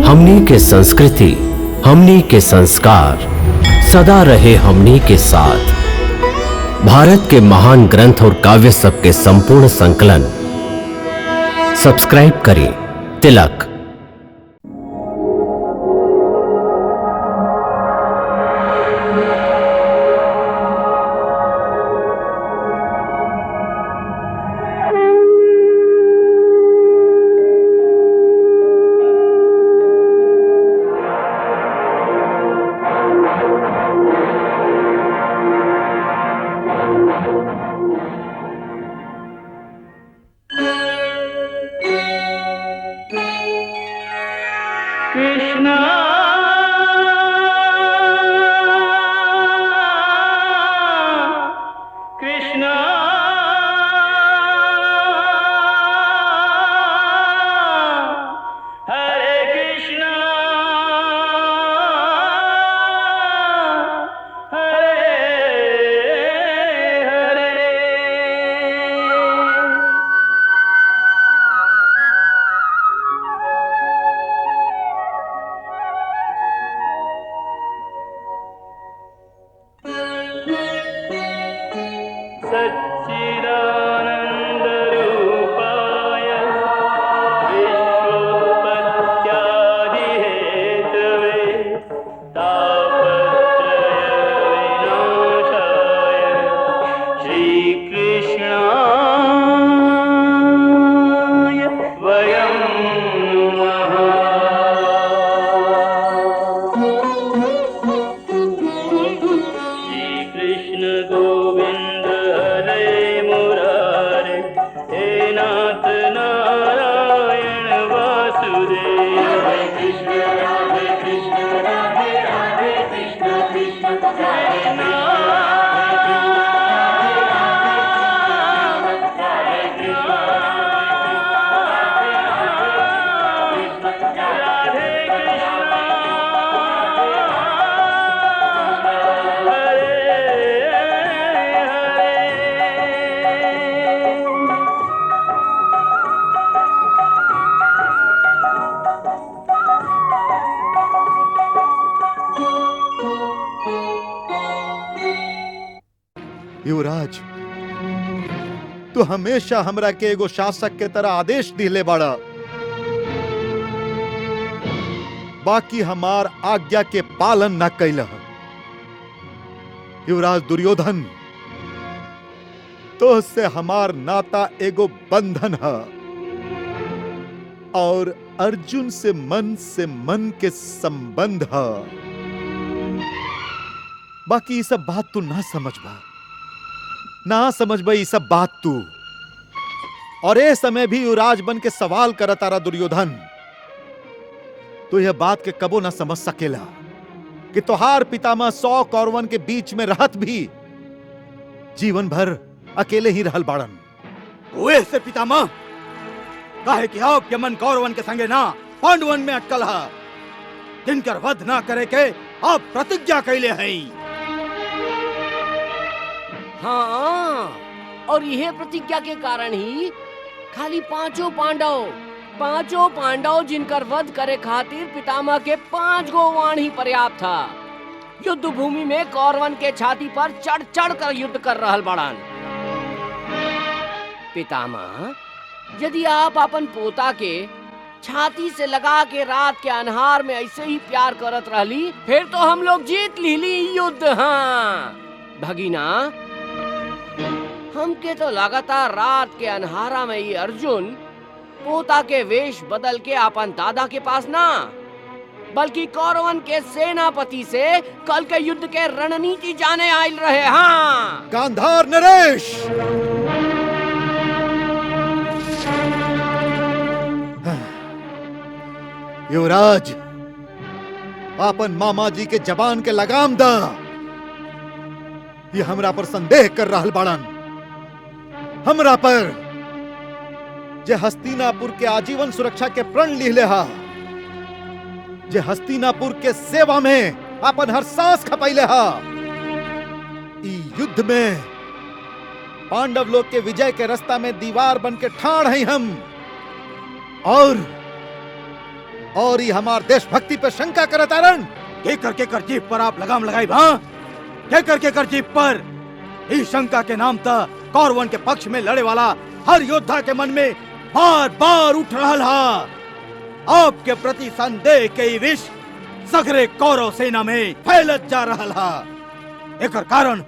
हमनी के संस्कृति, हमनी के संस्कार सदा रहे हमनी के साथ। भारत के महान ग्रंथ और काव्य सब के संपूर्ण संकलन सब्सक्राइब करें तिलक। कृष्णा कृष्णा हरे कृष्णा हरे हरे। सच्चिदानन्दरूपाय विश्वोत्पत्त्यादिहेतवे तापत्रयविनाशाय श्रीकृष्णाय वयं नमः। श्रीकृष्ण गोविंद हरे मुरारे, हे नाथ नारायण वासुदेव। हरे कृष्ण राधे कृष्ण कृष्ण कृष्ण युवराज, तू हमेशा हमरा के एगो शासक के तरह आदेश दिले बाड़ा, बाकी हमार आज्ञा के पालन न कैलह। युवराज दुर्योधन, तो से हमार नाता एगो बंधन है और अर्जुन से मन के संबंध है। बाकी ये सब बात तू ना समझबा, ना समझ भाई सब बात तू। और ए समय भी युवराज बन के सवाल करत तारा दुर्योधन, तो यह बात के कबो ना समझ सकेला कि तोहार पितामह 100 कौरवन के बीच में रहत भी जीवन भर अकेले ही रहल बाड़न। ओए से पितामह, काहे कि आप यमन कौरवन के संगे ना पांडवन में अटकल है, जिनकर वध ना करे के आप प्रतिज्ञा कैले हैं। हाँ, और यह प्रतिज्ञा के कारण ही खाली पांचों पांडव जिनकर वध करे खातिर पितामह के 5 गो वाण ही पर्याप्त था। युद्ध भूमि में कौरवन के छाती पर चढ़ चढ़ कर युद्ध कर रहल बड़ान। पितामह, यदि आप अपन पोता के छाती से लगा के रात के अन्हार में ऐसे ही प्यार करत रहली, फिर तो हम लोग जीत लीली युद्ध। हाँ भगीना, हमके तो लगातार रात के अन्हारा में ही अर्जुन पोता के वेश बदल के अपन दादा के पास ना, बल्कि कौरवन के सेनापति से कल के युद्ध के रणनीति जाने आयल रहे। हाँ गांधार नरेश, युवराज, अपन मामा जी के जबान के लगाम दा। ये हमरा पर संदेह कर रहल बाड़न, हमरा पर जे हस्तिनापुर के आजीवन सुरक्षा के प्रण लिहले हा, जे हस्तिनापुर के सेवा में अपन हर सांस खपैले हा। ई युद्ध में पांडव लोग के विजय के रास्ता में दीवार बन के ठाड़ हैं हम, और और ये हमार देशभक्ति पे शंका करत आरण। के कर जीप पर आप लगाम लगाई हाँ? के कर जीप पर इस शंका के नाम तक कौरवन के पक्ष में लड़े वाला हर योद्धा के मन में बार बार उठ रहा है। आपके प्रति संदेह के ई विष सगरे कौरव सेना में फैलत जा रहा है। एकर कारण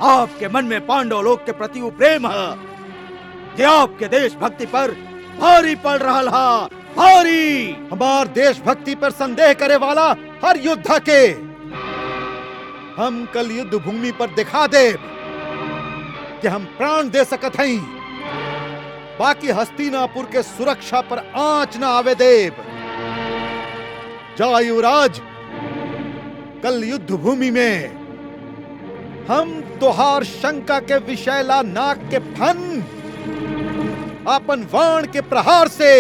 आपके मन में पांडव लोग के प्रति वो प्रेम है जे आपके देशभक्ति पर भारी पड़ रहा है, भारी। हमार देशभक्ति पर संदेह करे वाला हर योद्धा के हम कल युद्ध भूमि पर दिखा दे कि हम प्राण दे सकत हई। बाकी हस्तिनापुर के सुरक्षा पर आंच न आवे देव। जा युवराज, कल युद्ध भूमि में हम तोहार शंका के विषैला नाक के फन अपन वाण के प्रहार से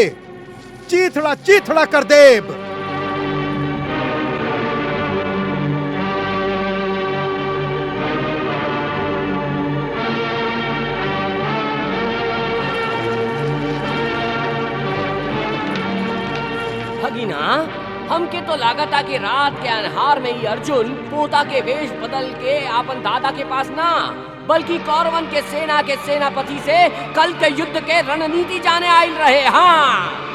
चीथड़ा चीथड़ा कर देव। भगिना, हमके तो लागता कि रात के अन्हार में ही अर्जुन पोता के वेश बदल के अपन दादा के पास ना बल्कि कौरवन के सेना के सेनापति से कल के युद्ध के रणनीति जाने आयल रहे। हाँ,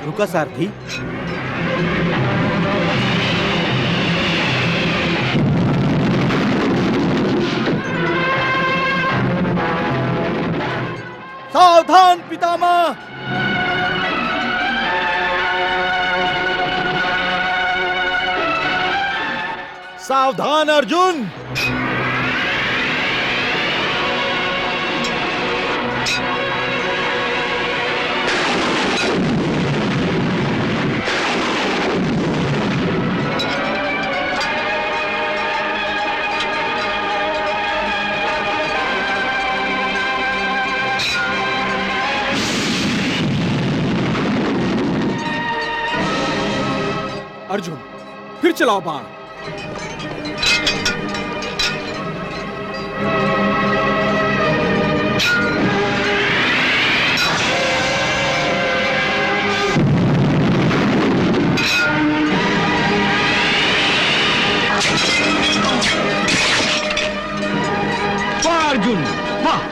रुका सारथी। सावधान पितामह। सावधान अर्जुन। अर्जुन, फिर चलाओ बाण। वाह अर्जुन, वाह।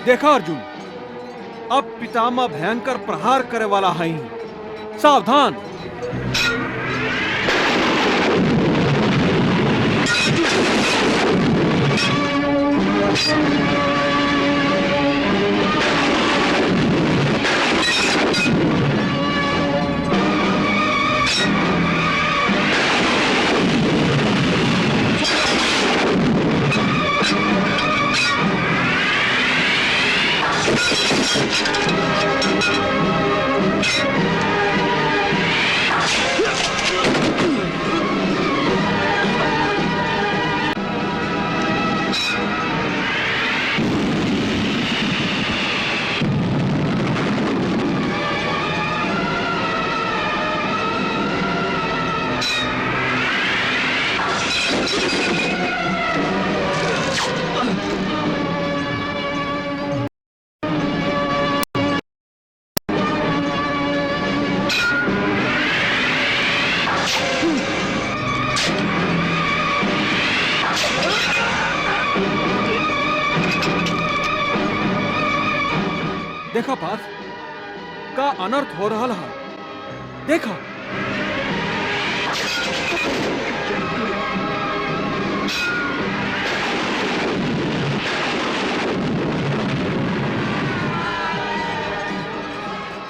देखा अर्जुन, अब पितामह भयंकर प्रहार करे वाला है। सावधान। देखा पार्थ, का अनर्थ हो रहा है। देखा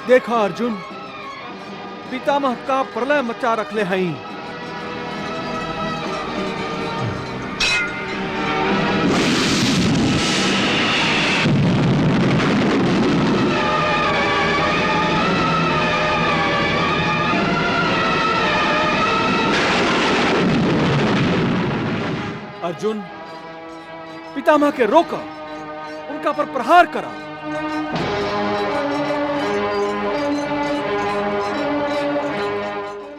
देखा अर्जुन, पितामह का प्रलय मचा रखले हई। अर्जुन, पितामह के रोका, उनका पर प्रहार करा।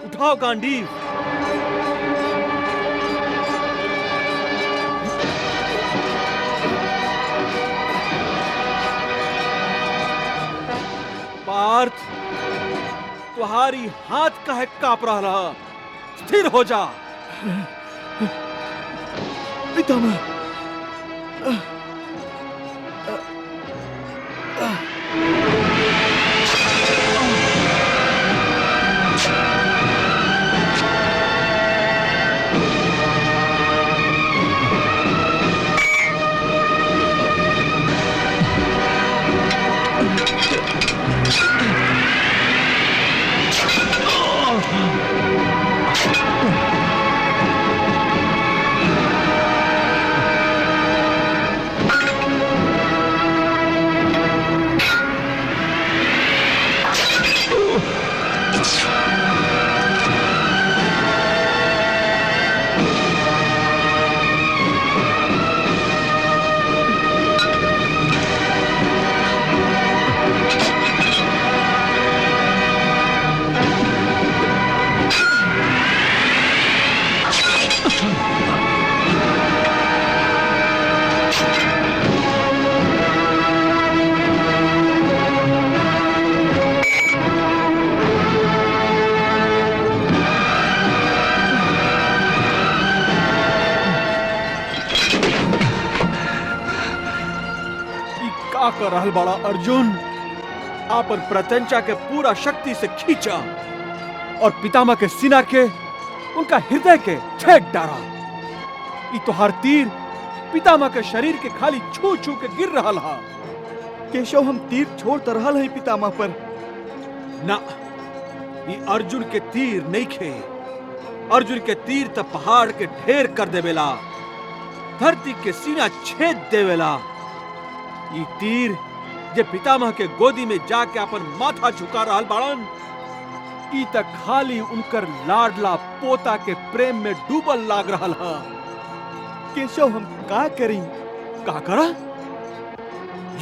उठाओ गांडीव। पार्थ, तुम्हारी हाथ काहे कांप रहा? स्थिर हो जा। पितामह, कर रहल बड़ा अर्जुन, आपन प्रत्यंचा के पूरा शक्ति से खींचा और पितामह के सीना के, उनका हृदय के छेद डाला। ई तोहार तीर पितामह के शरीर के खाली छू छू के गिर रहा हा। केशव, हम तीर छोड़ तो रहल है पितामह पर। ना, ई अर्जुन के तीर नहीं खे। अर्जुन के तीर त पहाड़ के ढेर कर देवेला, धरती के सीना छेद देवेला। ये तीर जे पितामह के गोदी में जाके अपन माथा झुका रहल बाड़न, ई तक खाली उनकर लाडला पोता के प्रेम में डूबल लाग रहल हा। केशव, हम का करी? का करा?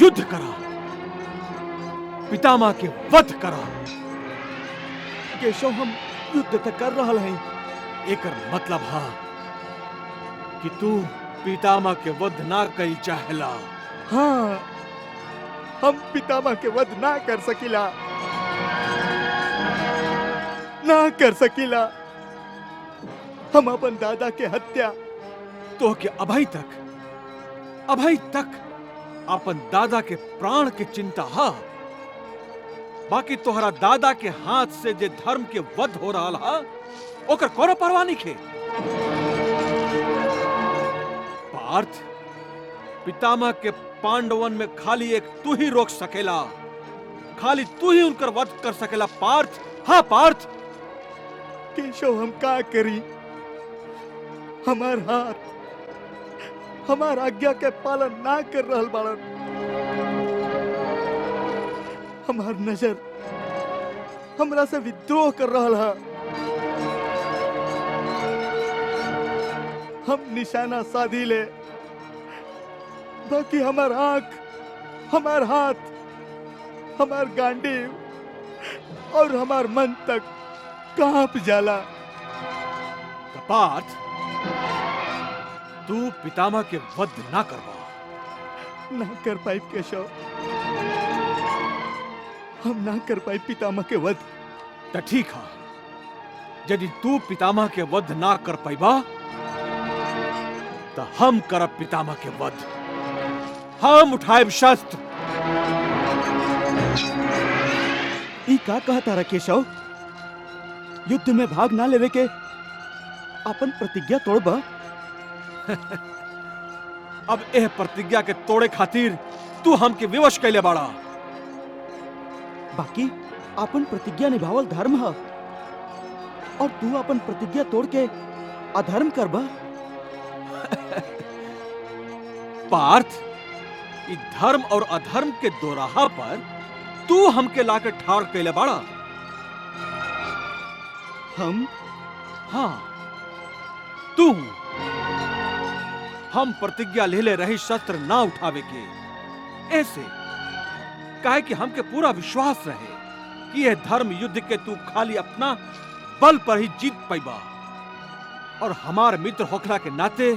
युद्ध करा, पितामह के वध करा। केशव, हम युद्ध तक कर रहल हैं। एकर मतलब हा कि तू पितामह के वध ना कई चाहेला। हाँ, हम पितामह के वध ना कर सकीला, ना कर सकीला। हम अपन दादा के हत्या तो के अभी तक अपन दादा के प्राण के चिंता हा। बाकी तोहरा दादा के हाथ से जे धर्म के वध हो रहा हा, ओकर कोनो परवाह नहीं खे। पार्थ, पितामह के पांडवन में खाली एक तू ही रोक सकेला, खाली तू ही उनकर वध कर सकेला। पार्थ, हाँ पार्थ। केशव, हम का करी? हमार हाथ हमार आज्ञा के पालन ना कर रहल बाड़न। हमार नजर हमरा से विद्रोह कर रहल है। हम निशाना साधी ले, बाकी हमार आंख, हमार हाथ, हमार गांडीव और हमार मन तक कांप जाला। पार्थ, तू पितामह के वध ना करवा। ना कर पाई केशव, हम ना कर पाई पितामह के वध। तो ठीक है, यदि तू पितामह के वध ना कर पाइबा तो हम करब पितामह के वध। हम उठाएब शस्त्र। का कहता रहा केशव? युद्ध में भाग ना लेवे के अपन प्रतिज्ञा तोड़बा? अब एह प्रतिज्ञा के तोड़े खातिर तू हमके विवश कैले बाड़ा। बाकी अपन प्रतिज्ञा निभावल धर्म है और तू अपन प्रतिज्ञा तोड़ के अधर्म करबा? पार्थ, इ धर्म और अधर्म के दोराहा पर तू हमके लाके ठाड़ कैले बाड़ा। हम? हाँ, तू। हम प्रतिज्ञा ले रही शस्त्र ना उठावे के, ऐसे काहे कि हमके पूरा विश्वास रहे कि यह धर्म युद्ध के तू खाली अपना बल पर ही जीत पाइबा, और हमार मित्र होखला के नाते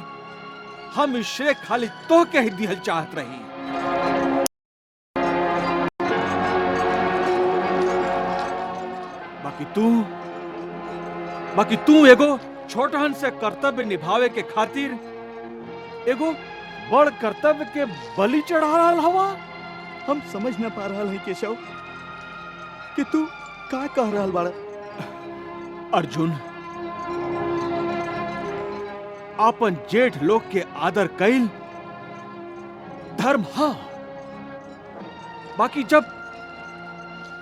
हम इस श्रेय खाली तो के ही दिहल चाहत रही। बाकी तू एगो छोटहन से कर्तव्य निभावे के खातिर एगो बड़ कर्तव्य के बलि चढ़ा रहल हवा। हम समझ न पा रहा है केशव कि तू का कह रहल बाड़ा। अर्जुन, आपन जेठ लोग के आदर कैल धर्म हा, बाकी जब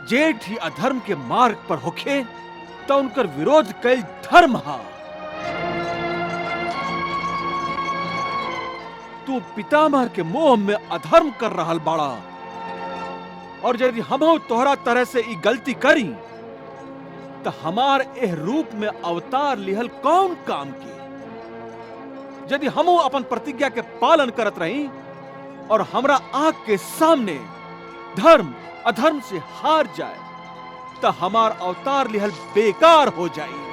जेठ ही अधर्म के मार्ग पर होखे तो उनकर विरोध कैल धर्म हा। तू पितामह के मोह में अधर्म कर रहल बाड़ा, और यदि हम तोहरा तरह से ई गलती करी तो हमार एह रूप में अवतार लिहल कौन काम की। यदि हम अपन प्रतिज्ञा के पालन करत रही और हमरा आंख के सामने धर्म अधर्म से हार जाए तो हमार अवतार लिहल बेकार हो जाए।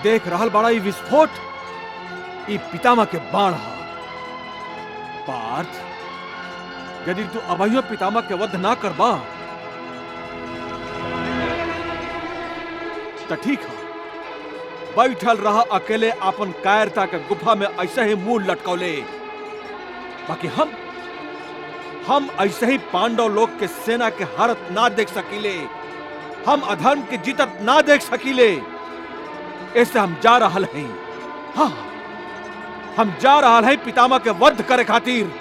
देख रहल बड़ा ई विस्फोट, ई पितामह के बाण हा। पार्थ, यदि तू अभयो पितामह के वध ना करबा तो ठीक है, बैठल रहा अकेले अपन कायरता के गुफा में ऐसे ही मुंह लटकौले। बाकी हम ऐसे ही पांडव लोग के सेना के हारत ना देख सकीले, हम अधर्म के जीतत ना देख सकीले। ऐसे हम जा रहल हैं, हाँ, हम जा रहल हैं पितामह के वध करे खातिर।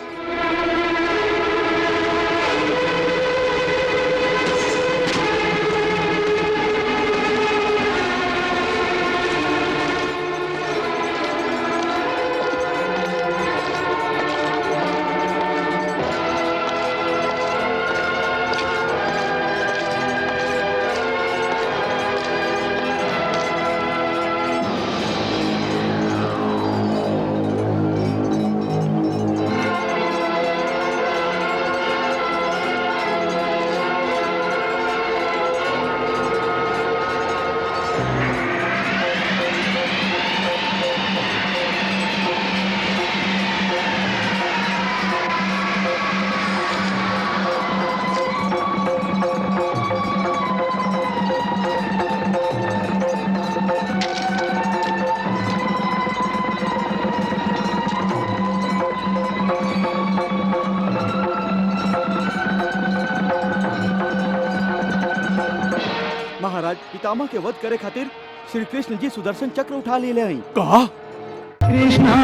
महाराज, पितामह के वध करे खातिर श्री कृष्ण जी सुदर्शन चक्र उठा ले हैं। कहा? कृष्णा